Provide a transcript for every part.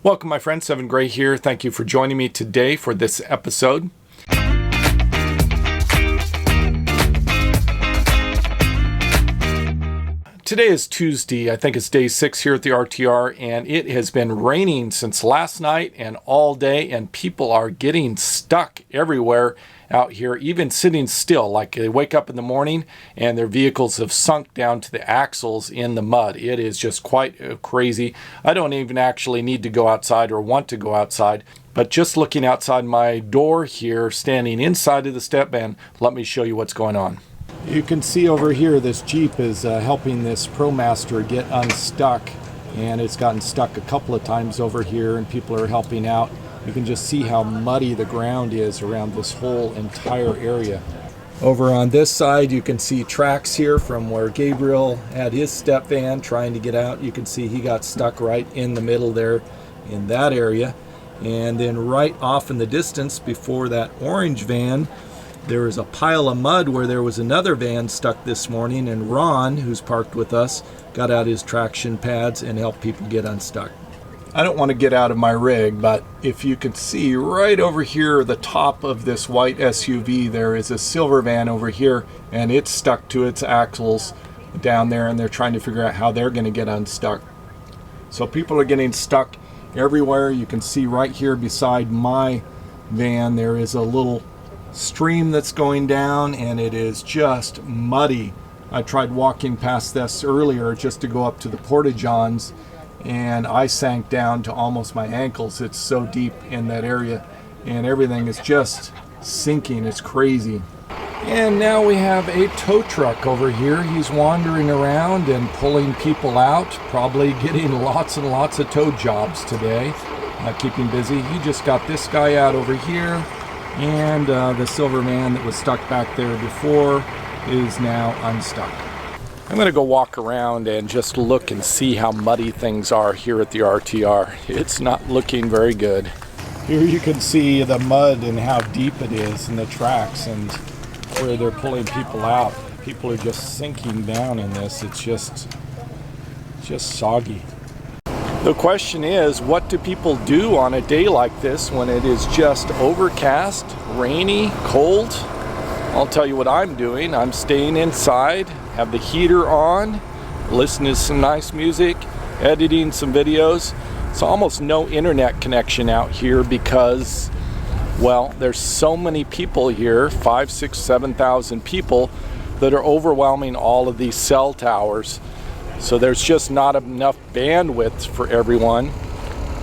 Welcome my friend, Seven Gray here. Thank you for joining me today for this episode. Today is Tuesday. I think it's day 6 here at the RTR, and it has been raining since last night and all day, and people are getting stuck everywhere out here, even sitting still. Like they wake up in the morning and their vehicles have sunk down to the axles in the mud. It is just quite crazy. I don't even actually need to go outside or want to go outside, but just looking outside my door here, standing inside of the step van, let me show you what's going on. You can see over here this Jeep is helping this ProMaster get unstuck, and it's gotten stuck a couple of times over here, and people are helping out. You can just see how muddy the ground is around this whole entire area. Over on this side you can see tracks here from where Gabriel had his step van trying to get out. You can see he got stuck right in the middle there in that area. And then right off in the distance before that orange van, there is a pile of mud where there was another van stuck this morning, and Ron, who's parked with us, got out his traction pads and helped people get unstuck. I don't want to get out of my rig, but if you can see right over here, the top of this white SUV, there is a silver van over here, and it's stuck to its axles down there, and they're trying to figure out how they're going to get unstuck. So people are getting stuck everywhere. You can see right here beside my van, there is a little stream that's going down, and it is just muddy. I tried walking past this earlier just to go up to the porta-johns, and I sank down to almost my ankles. It's so deep in that area, and everything is just sinking. It's crazy. And now we have a tow truck over here. He's wandering around and pulling people out, probably getting lots and lots of tow jobs today. Keeping busy. He just got this guy out over here, and the silver van that was stuck back there before is now unstuck. I'm going to go walk around and just look and see how muddy things are here at the RTR. It's not looking very good. Here you can see the mud and how deep it is in the tracks and where they're pulling people out. People are just sinking down in this. It's just soggy. The question is, what do people do on a day like this when it is just overcast, rainy, cold? I'll tell you what I'm doing. I'm staying inside, have the heater on, listening to some nice music, editing some videos. It's almost no internet connection out here because, well, there's so many people here, 5, 6, 7,000 people that are overwhelming all of these cell towers. So there's just not enough bandwidth for everyone.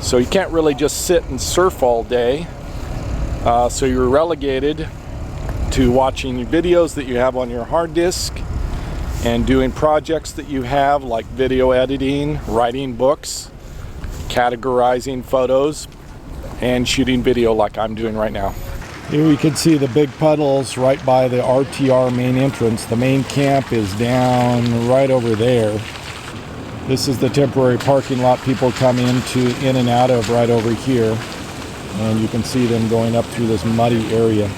So you can't really just sit and surf all day. So you're relegated to watching videos that you have on your hard disk and doing projects that you have, like video editing, writing books, categorizing photos, and shooting video like I'm doing right now. Here you can see the big puddles right by the RTR main entrance. The main camp is down right over there. This is the temporary parking lot people come in and out of right over here. And you can see them going up through this muddy area.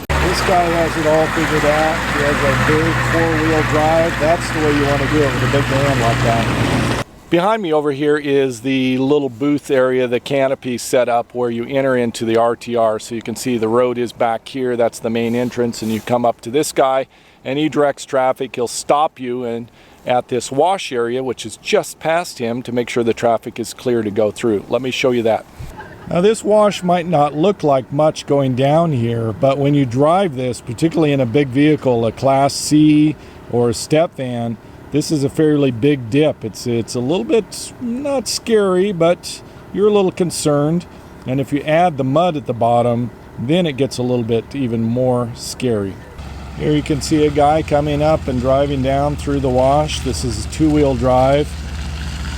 This guy has it all figured out. He has a big 4-wheel drive. That's the way you want to do it with a big van like that. Behind me over here is the little booth area, the canopy set up where you enter into the RTR. So you can see the road is back here. That's the main entrance, and you come up to this guy and he directs traffic. He'll stop you and at this wash area, which is just past him, to make sure the traffic is clear to go through. Let me show you that. Now this wash might not look like much going down here, but when you drive this, particularly in a big vehicle, a Class C or a step van, this is a fairly big dip. It's a little bit not scary, but you're a little concerned. And if you add the mud at the bottom, then it gets a little bit even more scary. Here you can see a guy coming up and driving down through the wash. This is a 2-wheel drive.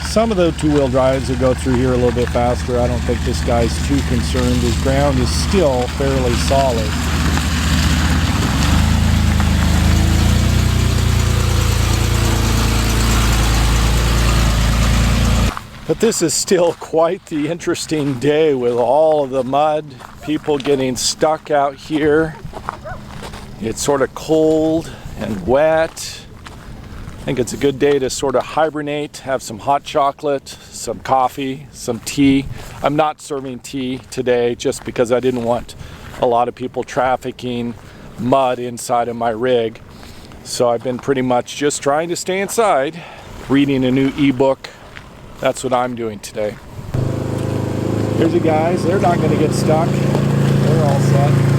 Some of the 2-wheel drives will go through here a little bit faster. I don't think this guy's too concerned. His ground is still fairly solid. But this is still quite the interesting day with all of the mud, people getting stuck out here. It's sort of cold and wet. I think it's a good day to sort of hibernate, have some hot chocolate, some coffee, some tea. I'm not serving tea today just because I didn't want a lot of people trafficking mud inside of my rig. So I've been pretty much just trying to stay inside, reading a new ebook. That's what I'm doing today. Here's the guys, they're not going to get stuck. They're all set.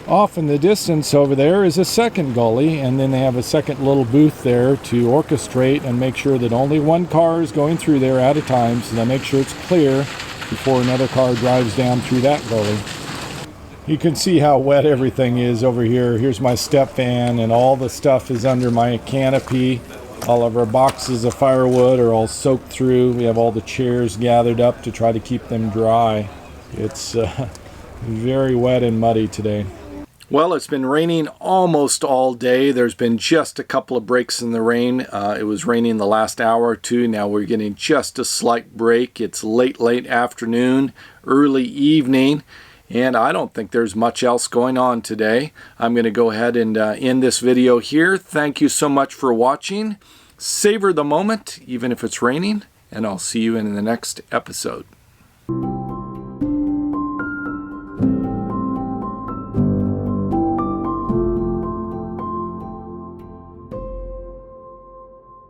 Off in the distance over there is a second gully, and then they have a second little booth there to orchestrate and make sure that only one car is going through there at a time, so they make sure it's clear before another car drives down through that gully. You can see how wet everything is over here. Here's my step van, and all the stuff is under my canopy. All of our boxes of firewood are all soaked through. We have all the chairs gathered up to try to keep them dry. It's very wet and muddy today. Well, it's been raining almost all day. There's been just a couple of breaks in the rain. It was raining the last hour or two. Now we're getting just a slight break. It's late afternoon, early evening, and I don't think there's much else going on today. I'm going to go ahead and end this video here. Thank you so much for watching. Savor the moment, even if it's raining, and I'll see you in the next episode.